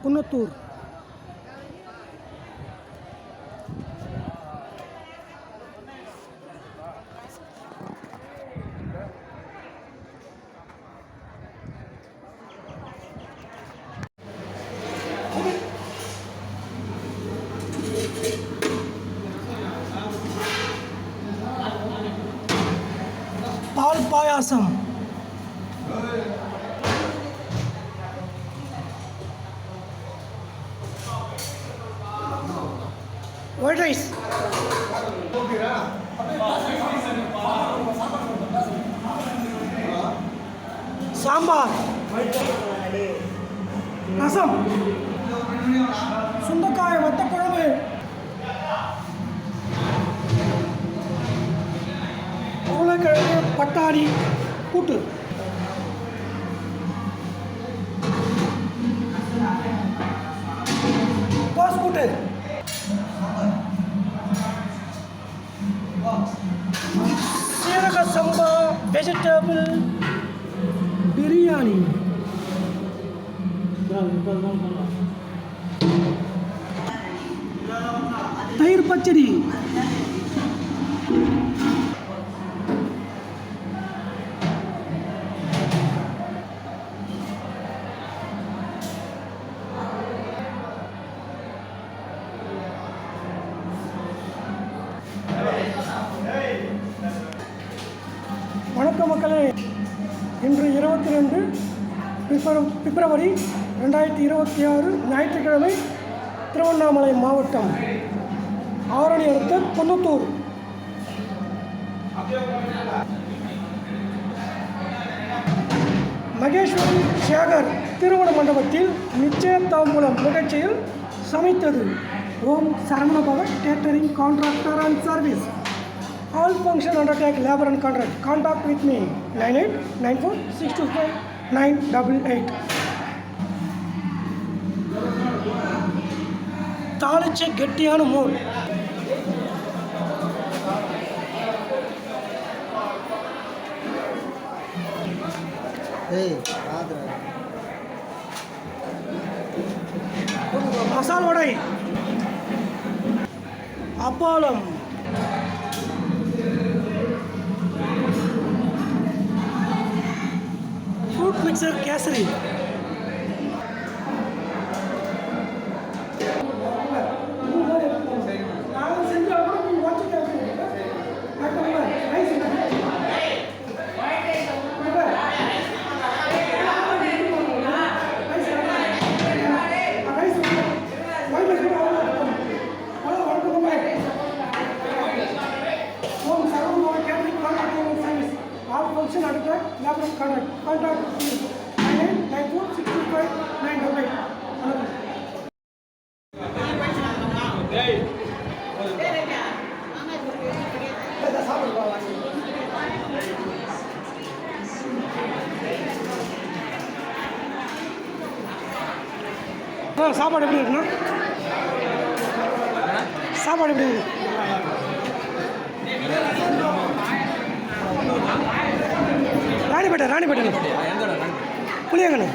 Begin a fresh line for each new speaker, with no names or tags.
குன்னத்தூர். பால் பாயாசம், white rice, sambar, ரசம், சுண்டைக்காய் வத்த குழம்பு, உருளைக்கிழங்கு பட்டாணி கூட்டு, கோஸ் கூட்டு, சீரக சம்பா வெஜிடபிள் பிரியாணி, தயிர் பச்சடி, வணக்கம் மக்களே. இன்று 22 பிப்ரவரி 2026 ஞாயிற்றுக்கிழமை, திருவண்ணாமலை மாவட்டம் ஆரணி அடுத்த குன்னத்தூர். மகேஸ்வரி சேகர் திருமண மண்டபத்தில் நிச்சயதாம்பூலம் நிகழ்ச்சியில் சமைத்தது. Om Saravanabhava catering contractor and service. All function undertake labor and contract. Contact with me 9894625988. தாளிச்ச கெட்டியான மோர், masal vadai, appalam, fruit mixture kesari, function undertake labor and contract. Contact 9894625988. சாப்பாடு எப்படி இருக்குண்ணா? சாப்பாடு எப்படி இருக்கு? ராணிப்பேட்டை புளியங்கண்ணு.